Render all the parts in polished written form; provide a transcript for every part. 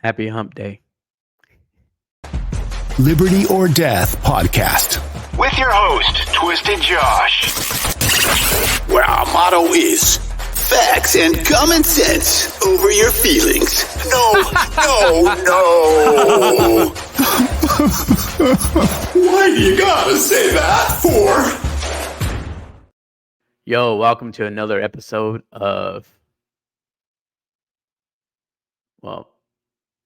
Happy Hump Day. Liberty or Death podcast. With your host, Twisted Josh. Where our motto is facts and common sense over your feelings. No. Why do you gotta say that for? Yo, welcome to another episode of, well,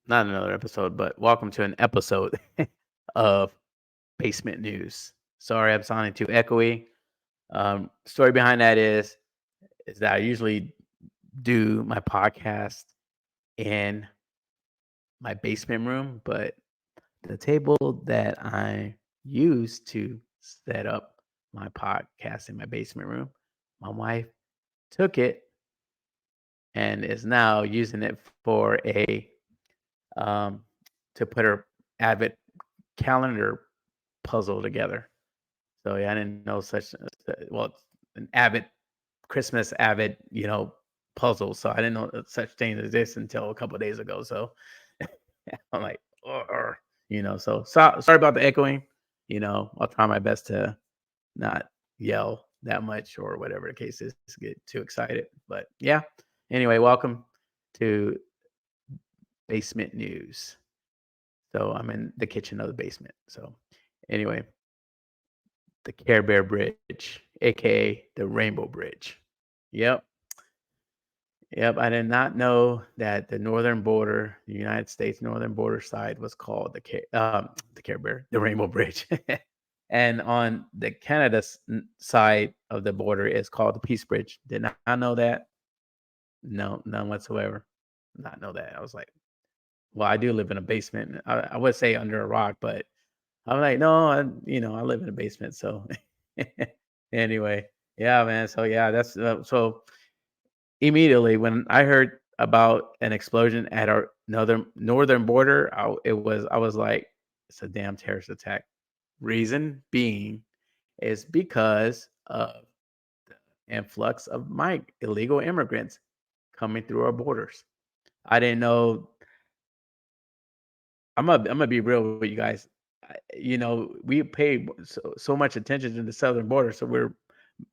not another episode, but welcome to an episode of Basement News. Sorry, I'm sounding too echoey. Story behind that is that I usually do my podcast in my basement room, but the table that I use to set up my podcast in my basement room, my wife took it and is now using it for to put her Advent calendar puzzle together. So yeah, I didn't know such it's an Christmas Avid, puzzle. So I didn't know such thing as this until a couple of days ago. So I'm like, so sorry about the echoing. I'll try my best to not yell that much or whatever the case is, get too excited. But yeah, anyway, welcome to Basement News. So I'm in the kitchen of the basement. So anyway, the Care Bear Bridge, aka the Rainbow Bridge. Yep. I did not know that the northern border, the United States northern border side, was called the Care Bear, the Rainbow Bridge, and on the Canada side of the border is called the Peace Bridge. Did not know that. No, none whatsoever. Not know that. I was like, well, I do live in a basement. I would say under a rock, but I'm like, no, I live in a basement. So anyway, yeah, man. So yeah, that's so. Immediately when I heard about an explosion at our northern border, I was like, it's a damn terrorist attack. Reason being is because of the influx of illegal immigrants coming through our borders. I didn't know. I'm gonna be real with you guys. We pay so much attention to the southern border, so we're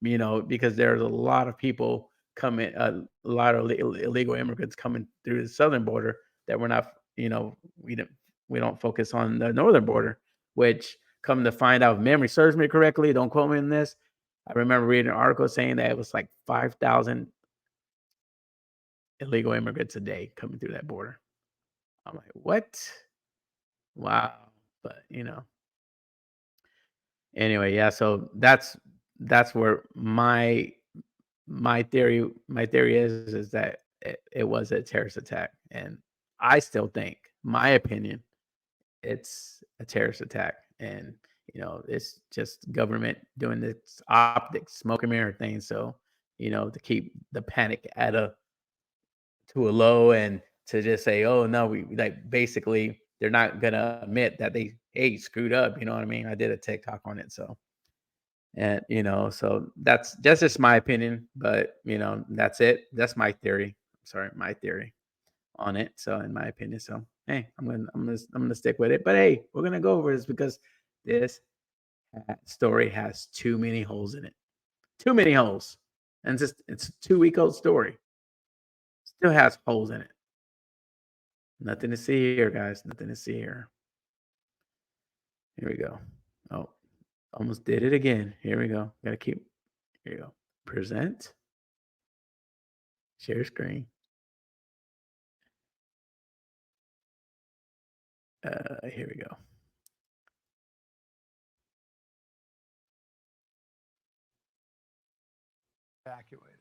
because there's a lot of people coming, a lot of illegal immigrants coming through the southern border that we're not, we don't focus on the northern border, which come to find out, if memory serves me correctly, don't quote me on this. I remember reading an article saying that it was like 5,000 illegal immigrants a day coming through that border. I'm like, what? Wow. But anyway, yeah. So that's where my theory is that it was a terrorist attack, and I still think, my opinion, it's a terrorist attack, and it's just government doing this optics smoke and mirror thing, so to keep the panic to a low, and to just say, oh no, we like, basically they're not gonna admit that they screwed up, you know what I mean? I did a TikTok on it, so. And so that's just my opinion, but that's it. That's my theory. Sorry, my theory on it. So in my opinion, so hey, I'm gonna stick with it. But hey, we're gonna go over this because this story has too many holes in it. Too many holes, and it's a 2-week old story. Still has holes in it. Nothing to see here, guys. Nothing to see here. Here we go. Oh, almost did it again. Here we go. Gotta keep. Here you go. Present. Share screen. Here we go. Evacuated.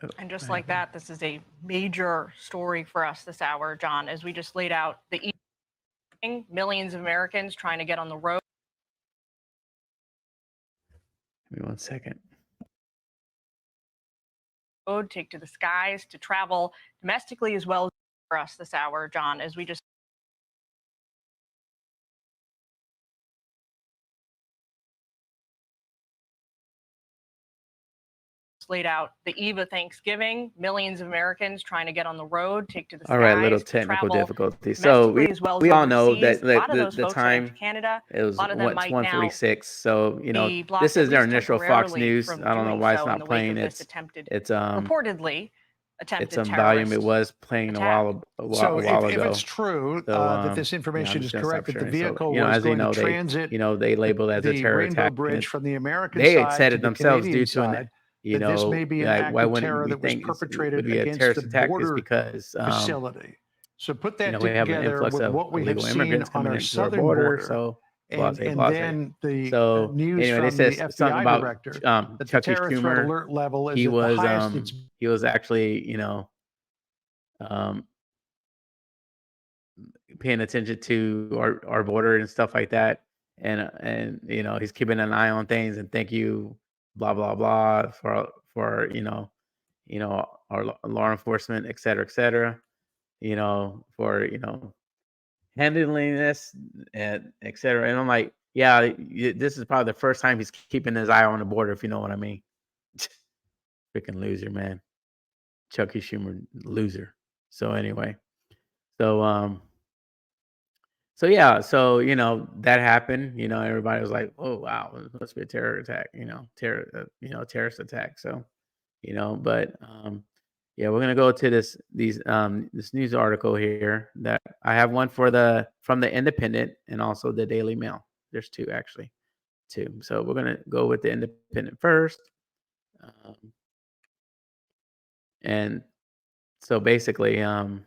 Oh, And just like that, this is a major story for us this hour, John, as we just laid out the millions of Americans trying to get on the road. Give me 1 second. Take to the skies to travel domestically as well for us this hour, John, as we just laid out the eve of Thanksgiving, millions of Americans trying to get on the road, take to the All right, little skies, technical travel difficulty. So domestically as well as we all know overseas. that A lot of the those folks heading to time Canada, it was a lot of them what's might now 1:46. So be this blocked is at their least initial Fox temporarily News. from I don't know doing why it's so in not the wake playing. of this attempted, It's reportedly it's attempted volume. It terrorist was playing attack. a So while if it's ago. true So that this I'm information is just gonna stop correct, that the sharing. So vehicle was as you going to know, transit they labeled it as a the terror Rainbow attack, and Bridge it's from the American they had side said to it the themselves due Canadian to side, that this may be an like act why of wouldn't terror we that was think it perpetrated would be a against the terrorist attack? Is border because facility. So put that we have an together influx with of what we have illegal seen immigrants on coming our into our southern border. border, So and blase. then the So news anyway, they from the said something FBI about director that the Chucky terror threat Schumer. alert level is He at the was highest it's he was actually um paying attention to our border and stuff like that, and he's keeping an eye on things. And thank you, blah blah blah, for our law enforcement, et cetera, et cetera. For handling this, and et cetera. And I'm like, yeah, this is probably the first time he's keeping his eye on the border, if you know what I mean. Freaking loser, man. Chucky Schumer, loser. So anyway, so so yeah, so that happened. Everybody was like, "Oh wow, it must be a terror attack." Terrorist attack. So but yeah, we're gonna go to this news article here that I have one from the Independent and also the Daily Mail. There's two actually, two. So we're gonna go with the Independent first, um, and so basically, here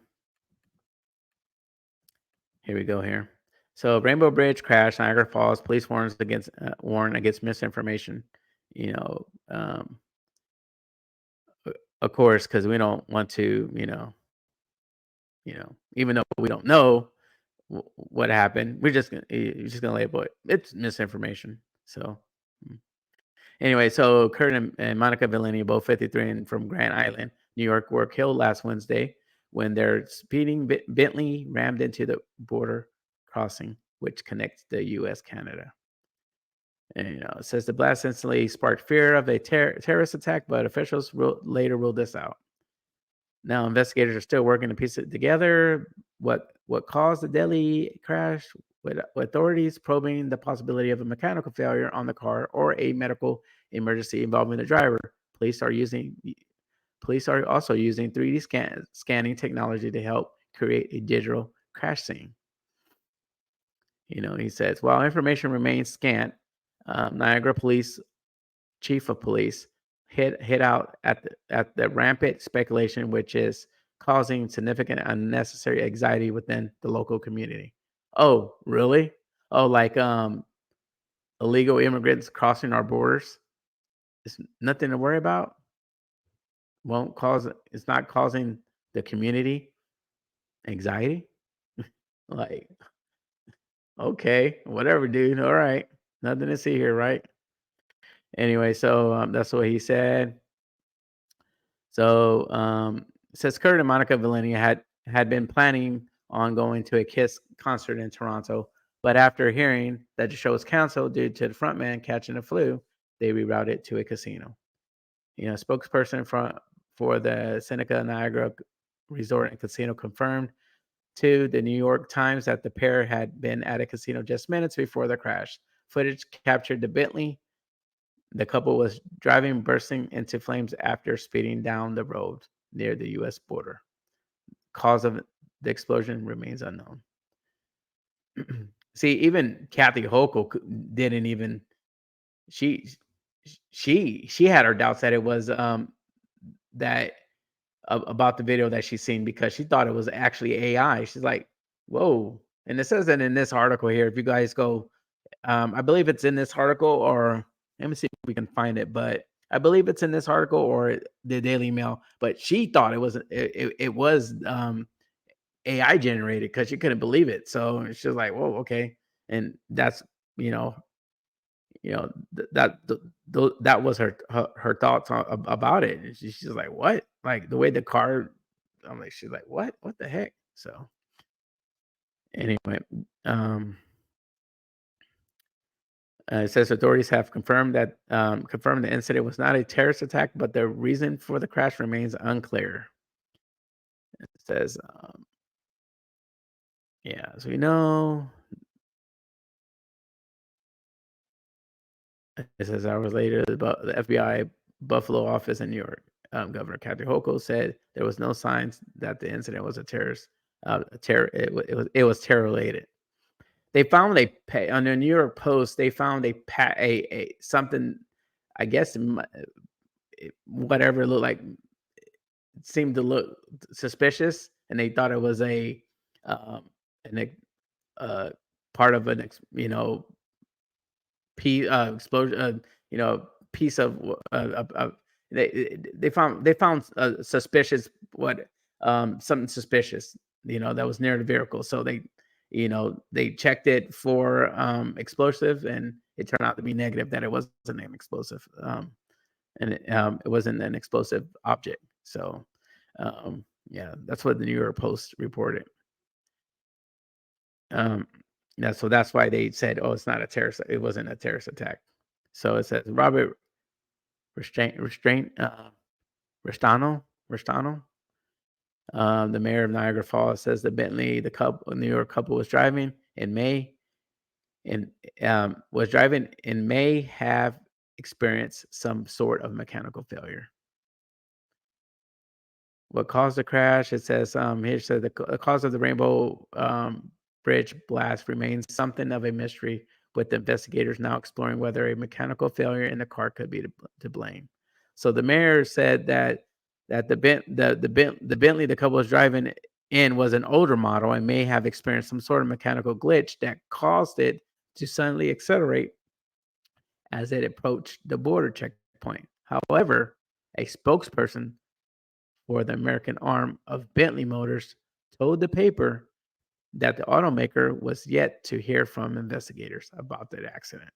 we go here. So Rainbow Bridge crash, Niagara Falls. Police warn against misinformation. You know, um, of course, because we don't want to. Even though we don't know what happened, you're just gonna label it. It's misinformation. So anyway, so Kurt and Monica Villani, both 53 and from Grand Island, New York, were killed last Wednesday when their speeding Bentley rammed into the border crossing, which connects the U.S. Canada. And it says the blast instantly sparked fear of a terrorist attack, but officials later ruled this out. Now, investigators are still working to piece it together. What caused the deadly crash? With authorities probing the possibility of a mechanical failure on the car or a medical emergency involving the driver. Police are also using 3D scanning technology to help create a digital crash scene. He says, while information remains scant, Niagara Police Chief of Police hit out at the rampant speculation, which is causing significant unnecessary anxiety within the local community. Oh, really? Oh, like illegal immigrants crossing our borders. It's nothing to worry about. It's not causing the community anxiety. Like, okay, whatever, dude. All right. Nothing to see here, right? Anyway, so that's what he said. So it says Kurt and Monica Villani had been planning on going to a Kiss concert in Toronto, but after hearing that the show was canceled due to the frontman catching the flu, they rerouted to a casino. Spokesperson for the Seneca Niagara Resort and Casino confirmed to the New York Times that the pair had been at a casino just minutes before the crash. Footage captured the Bentley the couple was driving, bursting into flames after speeding down the road near the U.S. border. Cause of the explosion remains unknown. See, even Kathy Hochul didn't even she she had her doubts that it was that about the video that she's seen, because she thought it was actually AI. She's like, whoa. And it says that in this article here. If you guys go, I believe it's in this article, or let me see if we can find it. But I believe it's in this article or the Daily Mail. But she thought it was AI generated because she couldn't believe it. So she was like, "Whoa, okay." And that's you know that was her thoughts about it. And she's like, "What?" Like the way the car. I'm like, she's like, "What? What the heck?" So anyway, um. It says authorities have confirmed the incident was not a terrorist attack, but the reason for the crash remains unclear. It says, yeah, as we know, it says hours later, the FBI Buffalo office in New York, Governor Kathy Hochul said there was no signs that the incident was a terrorist. It was terror related. They found on the New York Post. They found a something. I guess whatever it looked like, it seemed to look suspicious, and they thought it was an part of an explosion, piece of they found suspicious something suspicious, that was near the vehicle. So they checked it for explosive, and it turned out to be negative, that it wasn't an explosive, and it wasn't an explosive object. So yeah, that's what the New York Post reported. Yeah, so that's why they said, "Oh, it's not a terrorist. It wasn't a terrorist attack." So it says Robert Restano, the mayor of Niagara Falls, says the New York couple was driving in May, and have experienced some sort of mechanical failure. What caused the crash? It says here said the cause of the Rainbow Bridge blast remains something of a mystery, with the investigators now exploring whether a mechanical failure in the car could be to blame. So the mayor said that the Bentley the couple was driving in was an older model and may have experienced some sort of mechanical glitch that caused it to suddenly accelerate as it approached the border checkpoint. However, a spokesperson for the American arm of Bentley Motors told the paper that the automaker was yet to hear from investigators about that accident.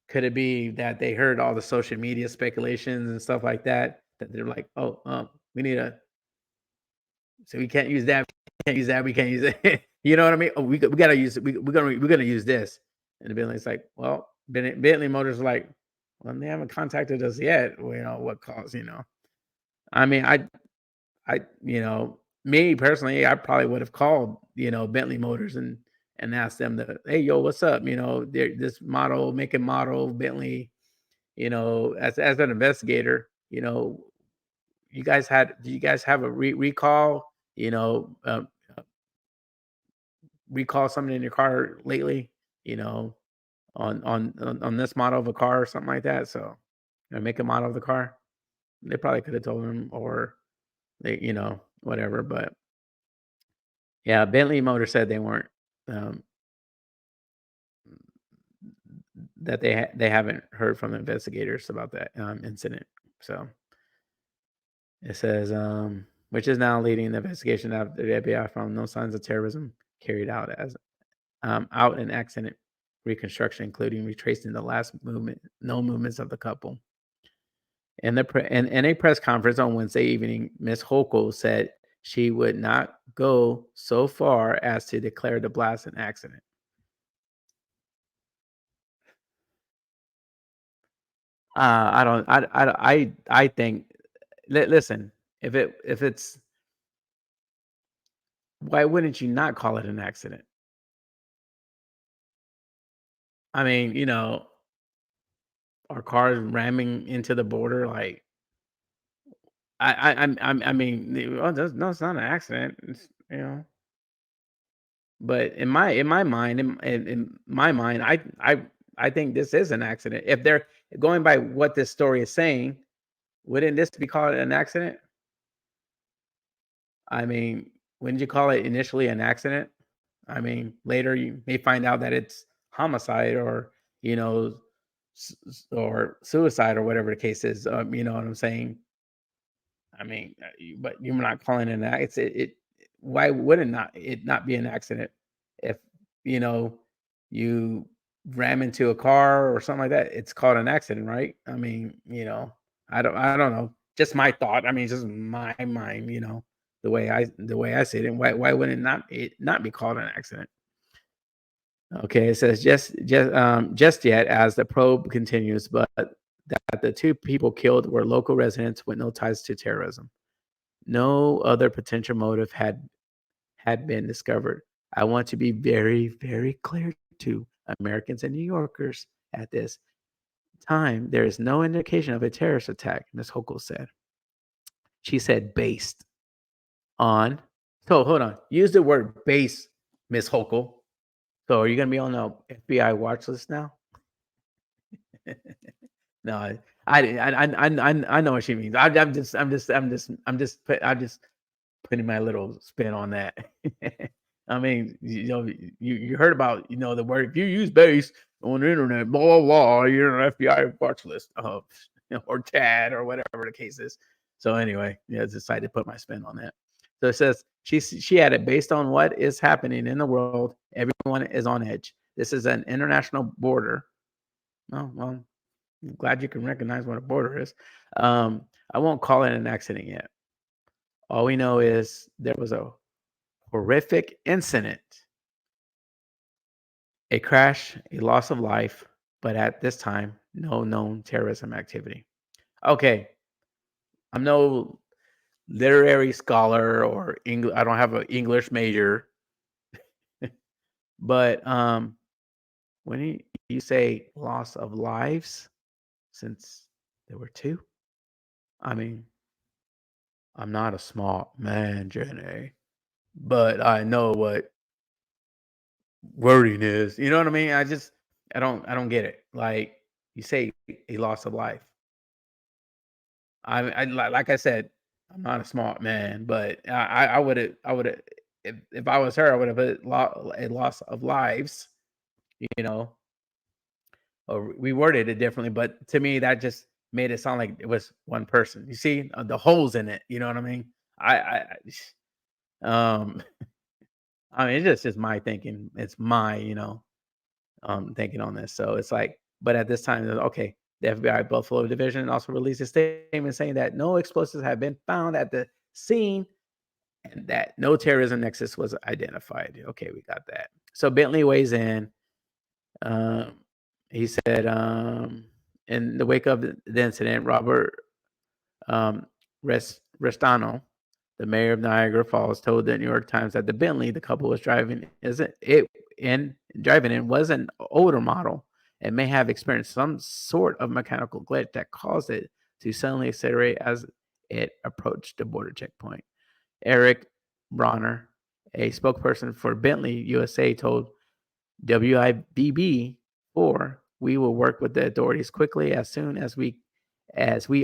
Could it be that they heard all the social media speculations and stuff like that? That they're like, "Oh, we need so we can't use that. We can't use that. We can't use it." You know what I mean? Oh, we gotta use it. We're gonna use this. And the Bentley's like, "Well, Bentley Motors are like, well, they haven't contacted us yet. What caused? I mean, me personally, I probably would have called, Bentley Motors and asked them hey, yo, what's up? This make and model Bentley, as an investigator, do you guys have a recall, recall something in your car lately, you know, on this model of a car or something like that. So, make a model of the car. They probably could have told them, or they, whatever. But yeah, Bentley Motor said they weren't, um, that they haven't heard from investigators about that incident. So it says, which is now leading the investigation after the FBI found no signs of terrorism carried out out in accident reconstruction, including retracing the no movements of the couple. In a press conference on Wednesday evening, Ms. Hochul said she would not go so far as to declare the blast an accident. I don't. I think. Listen, if it's, why wouldn't you not call it an accident? I mean, our cars ramming into the border, like I mean, oh, no, it's not an accident. It's, but in my mind, I think this is an accident. If they're going by what this story is saying, wouldn't this be called an accident? I mean, wouldn't you call it initially an accident? I mean, later you may find out that it's homicide, or or suicide, or whatever the case is. You know what I'm saying? I mean, but you're not calling it an accident. Why would it not be an accident if you know you ram into a car or something like that? It's called an accident, right? I mean, I don't know. Just my thought. I mean, it's just my mind. The way I see it. And why would it not be called an accident? Okay, it says just yet as the probe continues, but that the two people killed were local residents with no ties to terrorism. No other potential motive had been discovered. I want to be very, very clear to Americans and New Yorkers at this time. There is no indication of a terrorist attack, Ms. Hochul said. She said based on. So hold on. Use the word base, Ms. Hochul. So are you going to be on the FBI watch list now? No, I know what she means. I'm just putting my little spin on that. I mean, you heard about the word if you use base on the internet, blah blah blah, you're an FBI watch list, or Chad or whatever the case is. So anyway, yeah, I decided to put my spin on that. So it says she added, based on what is happening in the world, everyone is on edge. This is an international border. Oh well, I'm glad you can recognize what a border is. I won't call it an accident yet. All we know is there was a horrific incident, a crash, a loss of life, but at this time, no known terrorism activity. Okay, I'm no literary scholar or English. I don't have an English major, but when you say loss of lives, since there were two, I mean, I'm not a smart man, Jenny, but I know what wording is. You know what I mean? I don't get it. Like you say a loss of life. Like I said, I'm not a smart man, but I would have if I was her, I would have put a loss of lives, you know, or we worded it differently. But to me, that just made it sound like it was one person. You see the holes in it. You know what I mean? Um, I mean, it's just my thinking. It's my, thinking on this. So it's like, but at this time, okay, the FBI Buffalo Division also released a statement saying that no explosives have been found at the scene and that no terrorism nexus was identified. Okay, we got that. So Bentley weighs in. Um, he said, in the wake of the incident, Robert Restano, the mayor of Niagara Falls, told the New York Times that the Bentley the couple was driving in was an older model and may have experienced some sort of mechanical glitch that caused it to suddenly accelerate as it approached the border checkpoint. Eric Bronner, a spokesperson for Bentley USA, told WIBB4, "We will work with the authorities quickly as soon as we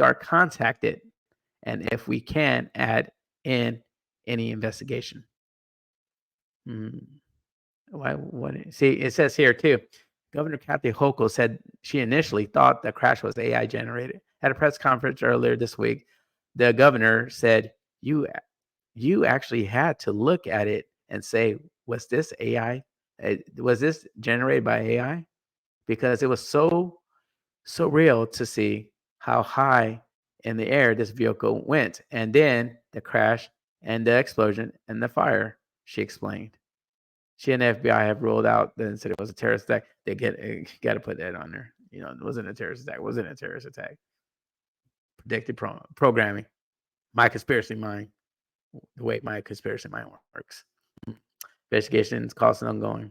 are contacted, and if we can add in any investigation." Hmm. Why? What? See, it says here too. Governor Kathy Hochul said she initially thought the crash was AI generated. At a press conference earlier this week, the governor said, "You actually had to look at it and say, was this AI? Was this generated by AI? Because it was so real to see how high in the air this vehicle went, and then the crash and the explosion and the fire," she explained. She and the FBI have ruled out the incident was a terrorist attack. They got to put that on there. It wasn't a terrorist attack. It wasn't a terrorist attack. Predictive programming. My conspiracy mind. The way my conspiracy mind works. Investigations, costs, and ongoing.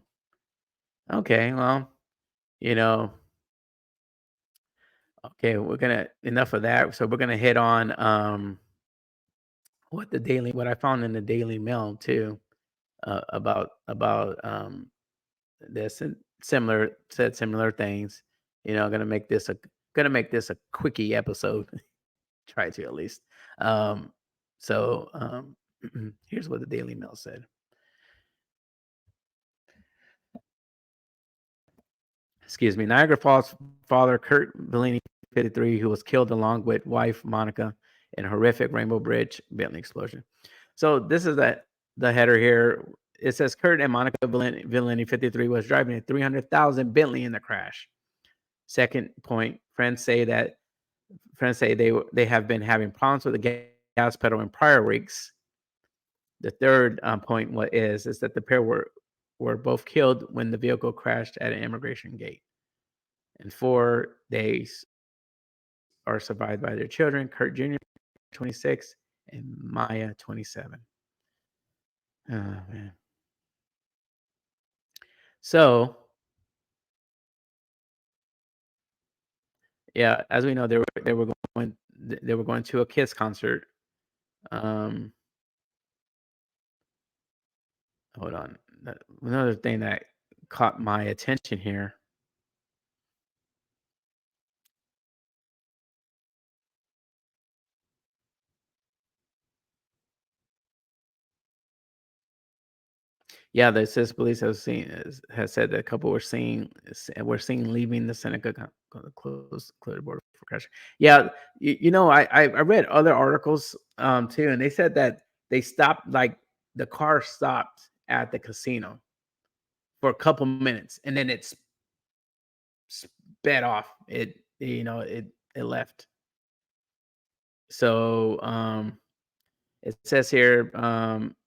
Okay, well, you know, okay, enough of that. So we're gonna hit on what I found in the Daily Mail too, about this, and similar things. Gonna make this a quickie episode. Try to, at least. Um, so here's what the Daily Mail said. Excuse me. Niagara Falls father Kurt Bellini, 53, who was killed along with wife Monica in a horrific Rainbow Bridge Bentley explosion. So this is the header here. It says Kurt and Monica Bellini, 53, was driving a 300,000 Bentley in the crash. Second point, friends say they have been having problems with the gas pedal in prior weeks. The third point is that the pair were were both killed when the vehicle crashed at an immigration gate. And 4 days are survived by their children, Kurt Jr., 26, and Maya, 27. Oh, man. So, yeah, as we know, they were going to a Kiss concert. Um, hold on. Another thing that caught my attention here. Yeah, the assist police has said that a couple were seen leaving the synagogue close to the border for crash. Yeah, I read other articles too, and they said that they stopped, like the car stopped at the casino for a couple minutes, and then it's sped off. It left. So it says here,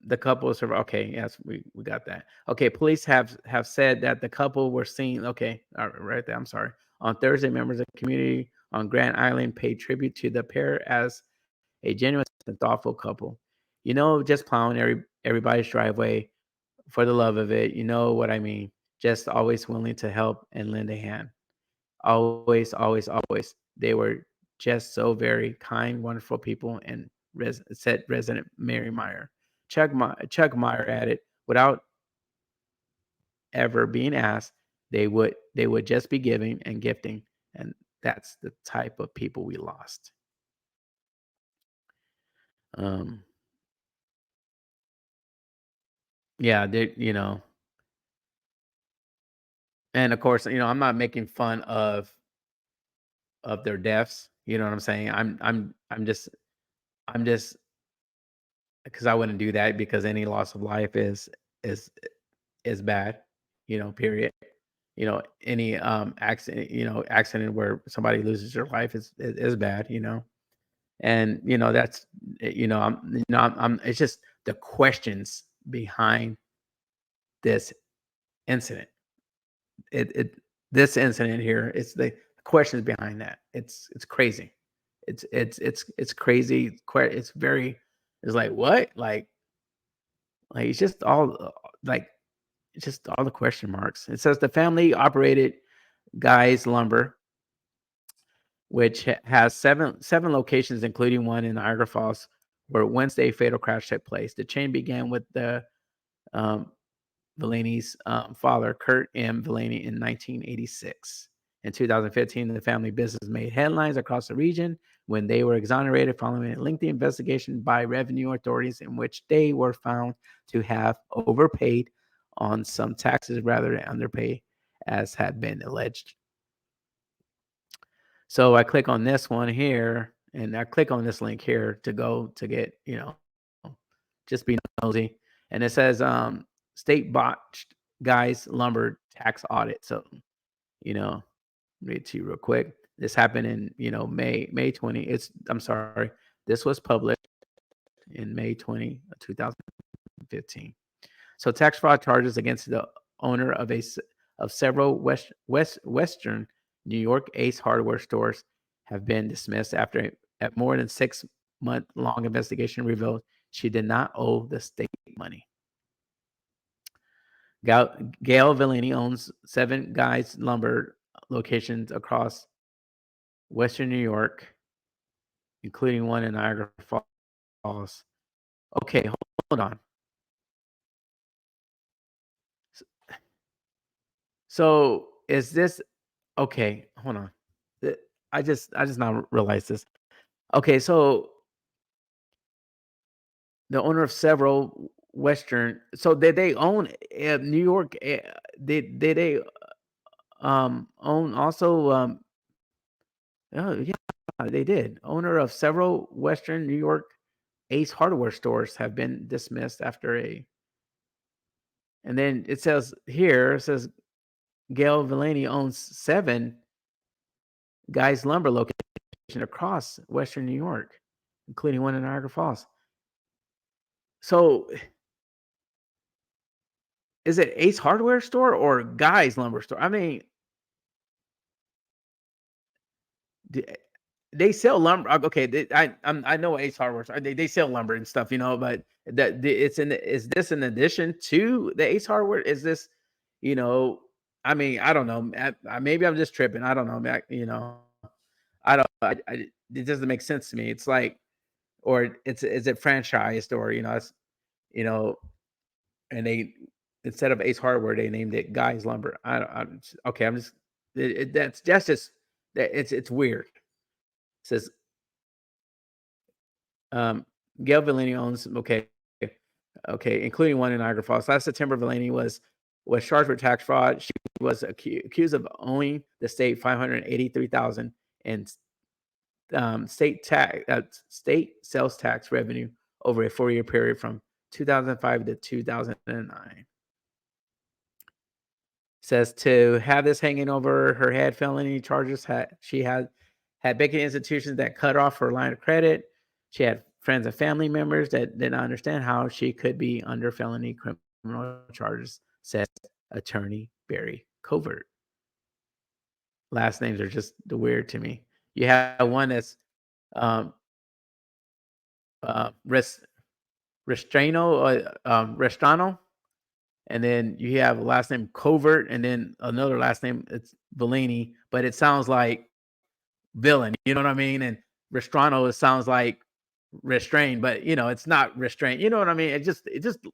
the couple okay, yes, we got that. Okay, police have said that the couple were seen. Okay, all right there. I'm sorry. On Thursday, members of the community on Grand Island paid tribute to the pair as a genuine and thoughtful couple. Just plowing everybody's driveway for the love of it. You know what I mean? Just always willing to help and lend a hand. Always, always, always. They were just so very kind, wonderful people, and said resident Mary Meyer. Chuck Meyer added, without ever being asked, they would just be giving and gifting, and that's the type of people we lost. Um, yeah, and of course, I'm not making fun of their deaths. You know what I'm saying? I'm just because I wouldn't do that, because any loss of life is is bad, period. Any accident where somebody loses their life is bad, and that's I'm it's just the questions behind this incident. It This incident here, it's the questions behind that. It's crazy. It's crazy. It's like, what? Like it's just all like it's just all the question marks. It says the family operated Guy's Lumber, which has seven locations, including one in Niagara Falls, where Wednesday fatal crash took place. The chain began with the um, Villani's father, Kurt M. Villani, in 1986. In 2015, the family business made headlines across the region when they were exonerated following a lengthy investigation by revenue authorities in which they were found to have overpaid on some taxes rather than underpay, as had been alleged. So I click on this one here, and I click on this link here to go to get, just be nosy. And it says state botched Guy's Lumber tax audit. So, read to you real quick. This happened in, May 20. I'm sorry. This was published in May 2015. So tax fraud charges against the owner of several Western New York Ace Hardware stores have been dismissed after a more than 6-month long investigation revealed she did not owe the state money. Gail Villani owns 7 Guy's Lumber locations across Western New York, including one in Niagara Falls. Okay, hold on. So is this okay? Hold on. I just now realized this. Okay, so the owner of several Western, so they own New York. They own also oh yeah, they did. Owner of several Western New York Ace Hardware stores have been dismissed after and then it says Gail Villani owns 7 Guy's Lumber locations across Western New York, including one in Niagara Falls. So is it Ace Hardware Store or Guy's Lumber Store? I mean, d they sell lumber. Okay, I know Ace Hardware Store. They sell lumber and stuff, but is this in addition to the Ace Hardware? Is this, you know, I mean, I don't know. Maybe I'm just tripping. I don't know. I don't. It doesn't make sense to me. It's like, or is it franchised, or it's, you know, and they, instead of Ace Hardware, they named it Guy's Lumber. I don't. Okay. I'm just. That's just that it's weird. It says Um, Gail Villani owns okay, including one in Niagara Falls. Last September, Villani was charged with tax fraud. She was accused of owing the state 583,000 in state sales tax revenue over a 4-year period from 2005 to 2009. Says to have this hanging over her head, felony charges had banking institutions that cut off her line of credit. She had friends and family members that did not understand how she could be under felony criminal charges, says attorney Barry Covert. Last names are just weird to me. You have one that's um, Res, Restrano, and then you have a last name Covert, and then another last name, it's Bellini, but it sounds like villain, you know what I mean? And Restrano, it sounds like restrained, but it's not restrained. You know what I mean? It just I'm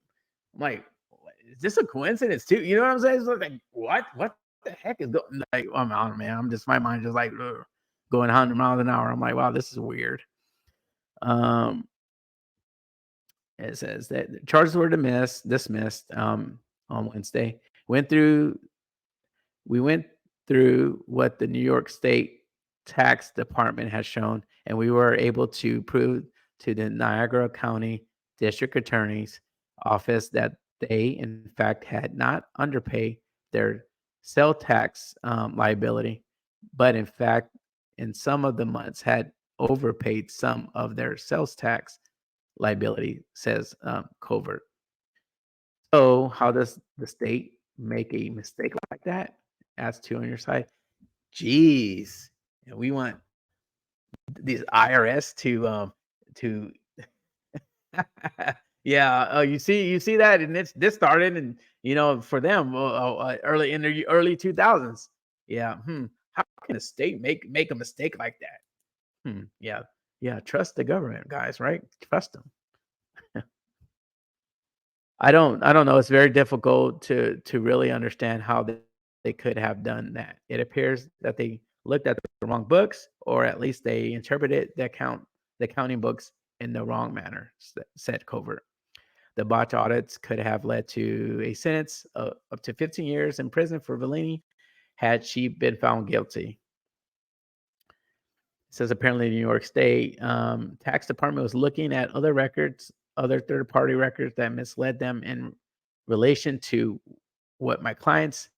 like, is this a coincidence too? You know what I'm saying? It's like, what the heck is going? Like, I'm on, man. I'm just, my mind just like going 100 miles an hour. I'm like, wow, this is weird. Um, it says that the charges were dismissed on Wednesday. We went through what the New York State Tax Department has shown, and we were able to prove to the Niagara County District Attorney's Office that they, in fact, had not underpaid their sale tax liability, but in fact, in some of the months, had overpaid some of their sales tax liability, says Covert. So, how does the state make a mistake like that? As two on your side. Jeez. And we want these IRS to yeah, you see that, and this started, and for them early in the early 2000s. Yeah. How can a state make a mistake like that? Yeah. Yeah, trust the government, guys, right? Trust them. I don't know. It's very difficult to really understand how they could have done that. It appears that they looked at the wrong books, or at least they interpreted the accounting books in the wrong manner, said Covert. The botch audits could have led to a sentence of up to 15 years in prison for Vellini had she been found guilty. It says apparently the New York State tax department was looking at other records, other third-party records that misled them in relation to what my client's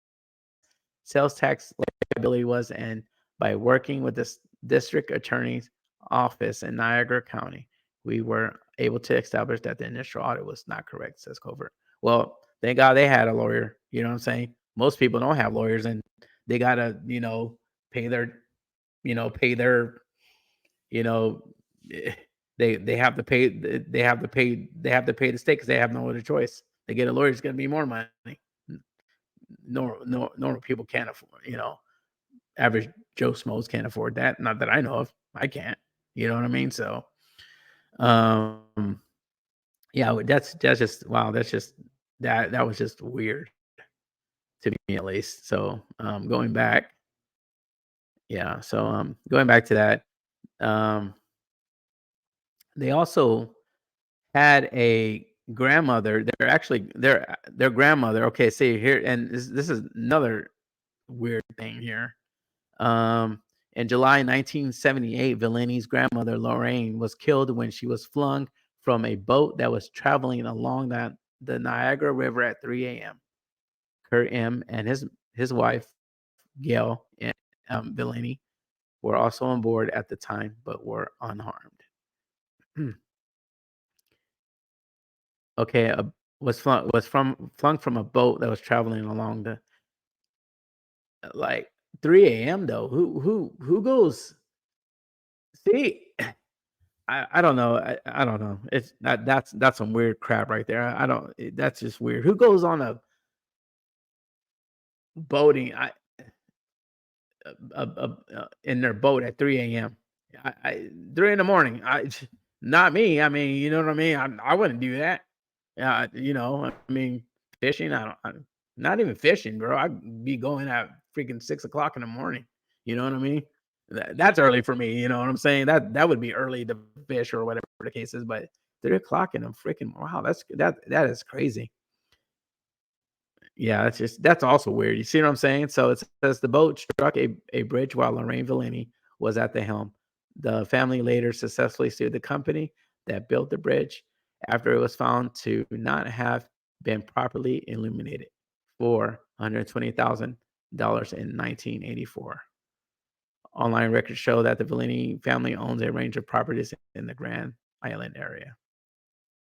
sales tax liability was, and by working with the district attorney's office in Niagara County, we were able to establish that the initial audit was not correct, says Covert. Well, thank God they had a lawyer. You know what I'm saying? Most people don't have lawyers, and they gotta, pay their, pay their, you know, eh, they have to pay, the state because they have no other choice. They get a lawyer, it's gonna be more money. Normal people can't afford, average Joe Schmoes can't afford that. Not that I know of. I can't. You know what I mean? So, um, yeah, that's just wow. That's just that was just weird to me, at least. So, going back, yeah. So, going back to that, um, they also had a grandmother. They're actually their grandmother. Okay, see here, and this is another weird thing here. In July 1978, Villani's grandmother, Lorraine, was killed when she was flung from a boat that was traveling along the Niagara River at 3 a.m. Kurt M. and his wife, Gail and Villani, were also on board at the time, but were unharmed. Okay, flung from a boat that was traveling along the like 3 a.m. though. Who goes? See, I don't know. I don't know. It's that's some weird crap right there. I don't. That's just weird. Who goes on a boating? In their boat at 3 a.m. 3 in the morning. Not me. I mean, you know what I mean? I wouldn't do that. Yeah, I mean, fishing, not even fishing, bro. I'd be going at freaking 6 o'clock in the morning. You know what I mean? That's early for me. You know what I'm saying? That would be early to fish or whatever the case is. But 3 o'clock in the freaking wow, that is crazy. Yeah, that's also weird. You see what I'm saying? So it says the boat struck a bridge while Lorraine Villani was at the helm. The family later successfully sued the company that built the bridge after it was found to not have been properly illuminated for $120,000 in 1984. Online records show that the Villani family owns a range of properties in the Grand Island area.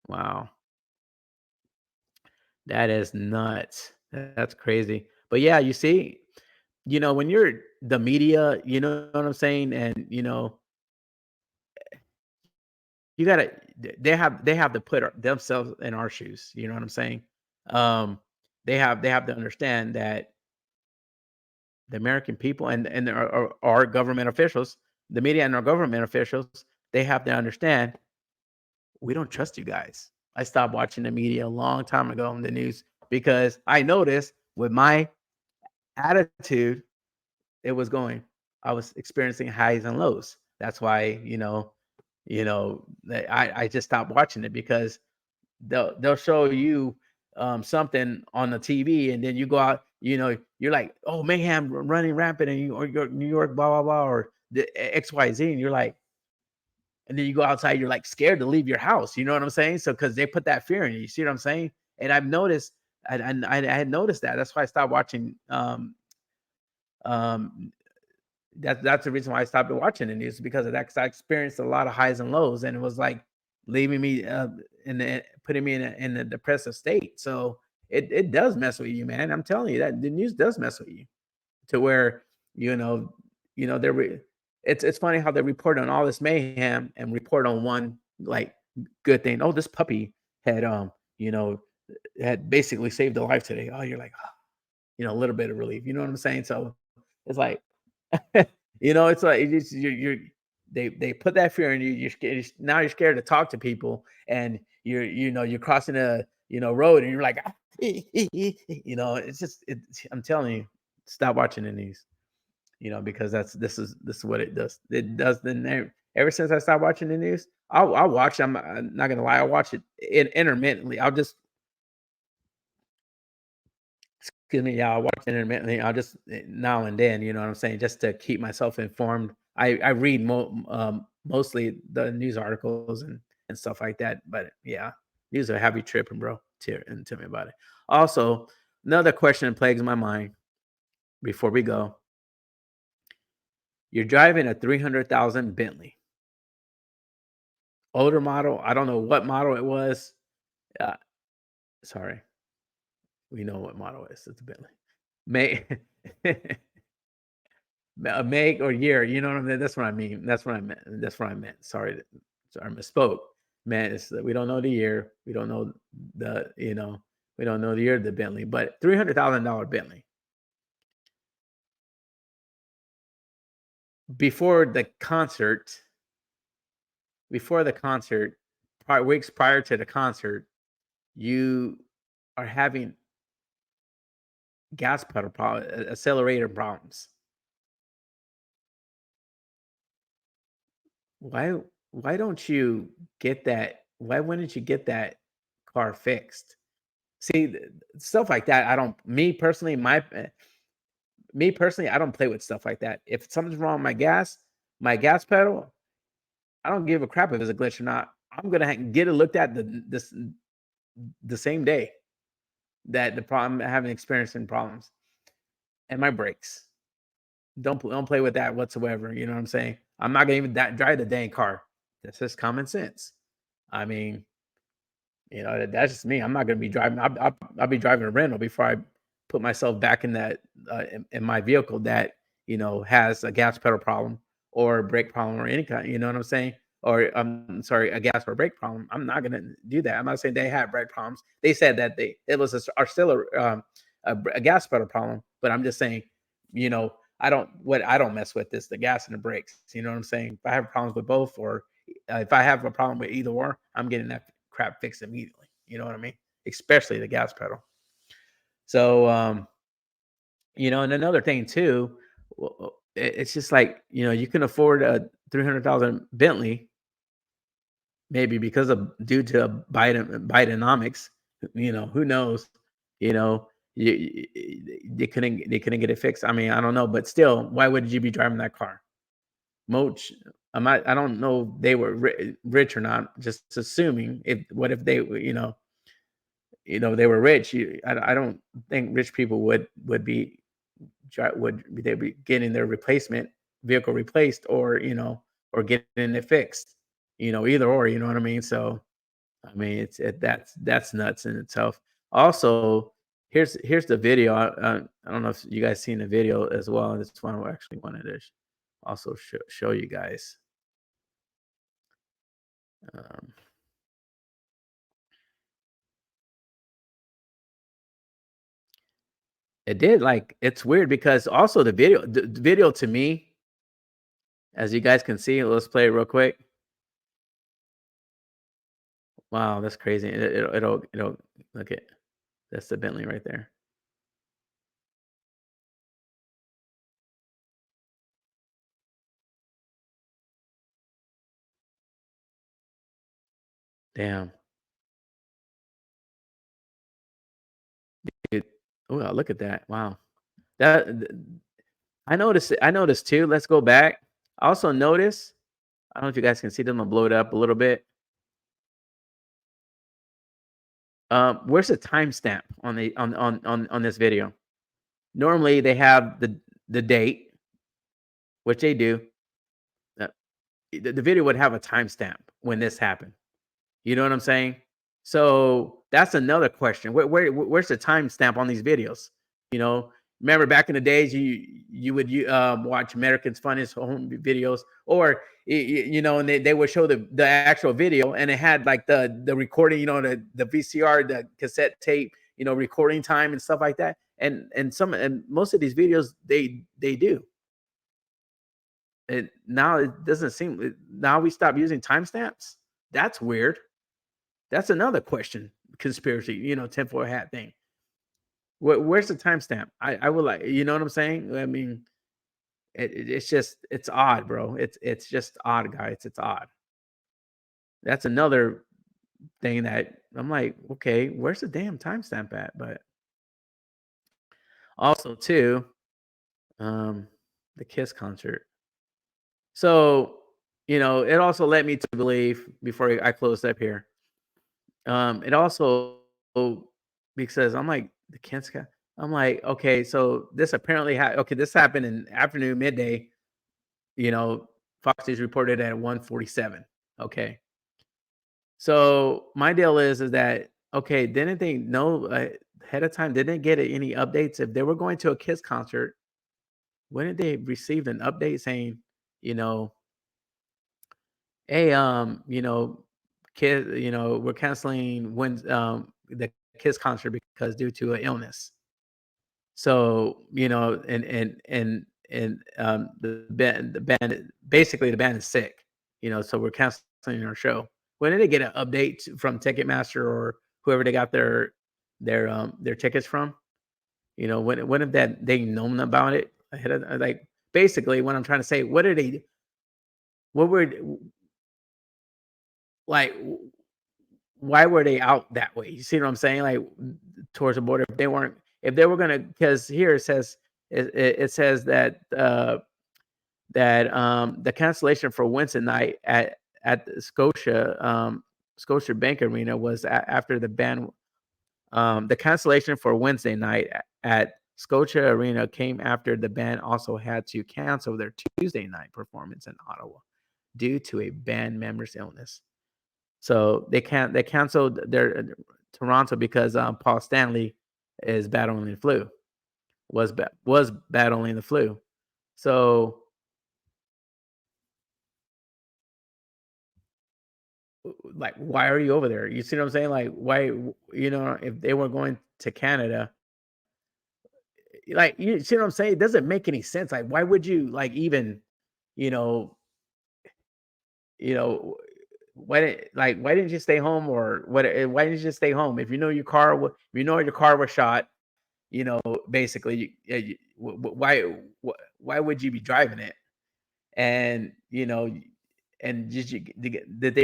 Wow. That is nuts. That's crazy. But yeah, you see, when you're the media, you know what I'm saying? And you gotta they have to put themselves in our shoes. You know what I'm saying? Um, they have to understand that the American people and our government officials, the media and our government officials, they have to understand we don't trust you guys. I stopped watching the media a long time ago on the news because I noticed with my attitude, it was going. I was experiencing highs and lows. That's why, that I just stopped watching it because they'll show you something on the TV and then you go out, you're like, oh mayhem running rampant and you're New York, blah blah blah, or the XYZ, and you're like, and then you go outside, you're like scared to leave your house. You know what I'm saying? So because they put that fear in you. You see what I'm saying? And I've noticed, I had noticed that. That's why I stopped watching. Um, that's the reason why I stopped watching the news because of that. Because I experienced a lot of highs and lows, and it was like leaving me putting me in a depressive state. So it does mess with you, man. I'm telling you that the news does mess with you to where you know they're it's funny how they report on all this mayhem and report on one like good thing. Oh, this puppy had you know had basically saved a life today. Oh, you're like, a little bit of relief. You know what I'm saying? So it's like it's like they put that fear in you. You're scared. Now you're scared to talk to people, and you're crossing a road, and you're like, it's just I'm telling you, stop watching the news. Because this is what it does. It does the name. Ever since I stopped watching the news, I'll watch. I'm not gonna lie. I watch it intermittently. I'll just excuse me. Yeah, I'll watch intermittently. I'll just now and then. You know what I'm saying, just to keep myself informed. I read mostly the news articles and stuff like that. But yeah, news are heavy tripping, bro. Tell me about it. Also, another question that plagues my mind before we go. You're driving a 300,000 Bentley. Older model. I don't know what model it was. Uh, sorry. We know what model it is. It's a Bentley. Make a make or year. You know what I mean? That's what I mean. That's what I meant. That's what I meant. Sorry, I misspoke. Man, it's we don't know the year. We don't know we don't know the year of the Bentley, but $300,000 Bentley. Before the concert, weeks prior to the concert, you are having gas pedal accelerator problems. Why don't you get that? Why wouldn't you get that car fixed? See, stuff like that. I don't. Me personally, I don't play with stuff like that. If something's wrong with my gas pedal, I don't give a crap if it's a glitch or not. I'm gonna get it looked at the same day that the problem having experiencing problems. And my brakes. Don't play with that whatsoever. You know what I'm saying? I'm not gonna even drive the dang car. That's just common sense. I mean, That's just me. I'm not gonna be driving. I'll be driving a rental before I put myself back in that in my vehicle that has a gas pedal problem or a brake problem or any kind. You know what I'm saying? Or I'm sorry, a gas or brake problem. I'm not gonna do that. I'm not saying they had brake problems. They said that it was are still a gas pedal problem. But I'm just saying, I don't mess with this the gas and the brakes. You know what I'm saying? If I have problems with both, or if I have a problem with either or, I'm getting that crap fixed immediately. You know what I mean? Especially the gas pedal. So, and another thing too, it's just like, you can afford a 300,000 Bentley, maybe because of due to Bidenomics. Who knows? You know, they couldn't get it fixed. I mean, I don't know, but still, why would you be driving that car? Moch, I don't know if they were rich or not. Just assuming what if they, they were rich. I don't think rich people would be they be getting their replacement vehicle replaced, or getting it fixed. Either or. You know what I mean? So I mean, that's nuts in itself. Also, here's the video. I don't know if you guys seen the video as well. This one I actually wanted to also show you guys. Um, it did, like, it's weird because also the video to me, as you guys can see, let's play it real quick. Wow, that's crazy. It'll look at that's the Bentley right there. Damn. Oh, look at that. Wow. That I noticed too. Let's go back. I also notice, I don't know if you guys can see them. I'll blow it up a little bit. Where's the timestamp on this video? Normally they have the date, which they do. Uh, the video would have a timestamp when this happened. You know what I'm saying? So that's another question. Where's the timestamp on these videos? You know, remember back in the days, you would watch America's Funniest Home Videos, or and they would show the actual video, and it had like the recording, the VCR, the cassette tape, recording time and stuff like that. And most of these videos they do. And now it doesn't seem. Now we stop using timestamps. That's weird. That's another question. Conspiracy, tinfoil hat thing. Where's the timestamp? I would like, you know what I'm saying? I mean, it's odd, bro. It's just odd, guys. It's odd. That's another thing that I'm like, okay, where's the damn timestamp at? But also too, the Kiss concert. So, it also led me to believe, before I close up here. It also, because I'm like, the Kiss guy. I'm like, okay, so this apparently this happened in afternoon, midday. Fox News reported at 1:47. Okay. So my deal is that, okay, didn't they know ahead of time? Didn't get any updates if they were going to a Kiss concert? Wouldn't they received an update saying, you know, hey, Kiss, we're canceling the Kiss concert because due to an illness. So, the band basically the band is sick, so we're canceling our show. When did they get an update from Ticketmaster or whoever they got their tickets from? When have that they known about it ahead of, like, basically what I'm trying to say, what were like why were they out that way? You see what I'm saying? Like, towards the border, if they were gonna, because here it says that the cancellation for Wednesday night at the Scotia Bank Arena was after the ban. The cancellation for Wednesday night at Scotia Arena came after the band also had to cancel their Tuesday night performance in Ottawa due to a band member's illness. So they canceled their Toronto because Paul Stanley is battling the flu. Was battling the flu. So like, why are you over there? You see what I'm saying? Like, why? If they were going to Canada, like, you see what I'm saying? It doesn't make any sense. Like, why would you like even, you know, you know, why didn't you stay home or what? Why didn't you just stay home if you know your car? If you know your car was shot, basically, why would you be driving it? And and did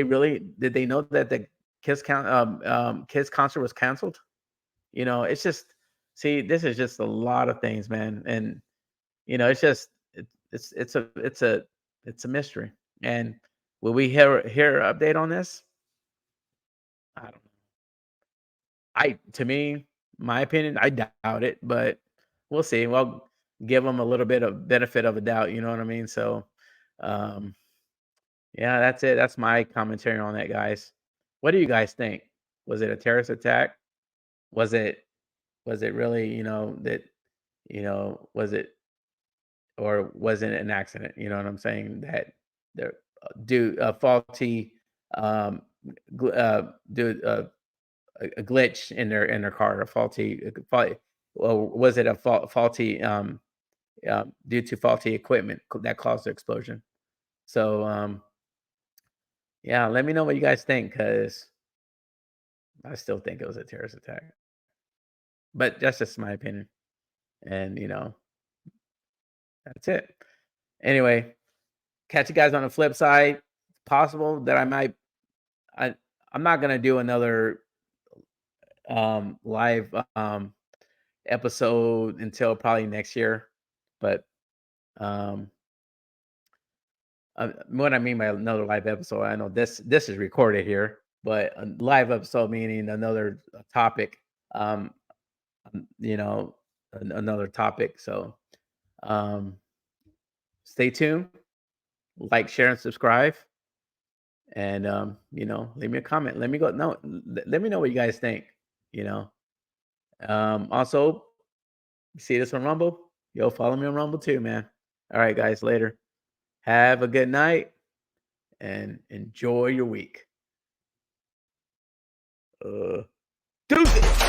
they know that the Kiss concert was canceled? It's just, see, this is just a lot of things, man, and it's just it's a mystery. And will we hear an update on this? I don't know. To me, my opinion, I doubt it, but we'll see. Well, give them a little bit of benefit of a doubt. You know what I mean? So, um, yeah, that's it. That's my commentary on that, guys. What do you guys think? Was it a terrorist attack? Was it really, was it, or was it an accident? You know what I'm saying? That the do a faulty do a glitch in their car, a faulty, well, was it a faulty due to faulty equipment that caused the explosion? So yeah, let me know what you guys think, because I still think it was a terrorist attack. But that's just my opinion. And that's it. Anyway, catch you guys on the flip side. It's possible that I'm not gonna do another live episode until probably next year. But um what I mean by another live episode, I know this is recorded here, but a live episode meaning another topic. Um another topic. So um stay tuned, like, share, and subscribe. And leave me a comment. Let me know what you guys think. You know. Also, you see this on Rumble? Yo, follow me on Rumble too, man. All right, guys, later. Have a good night and enjoy your week. Deuces.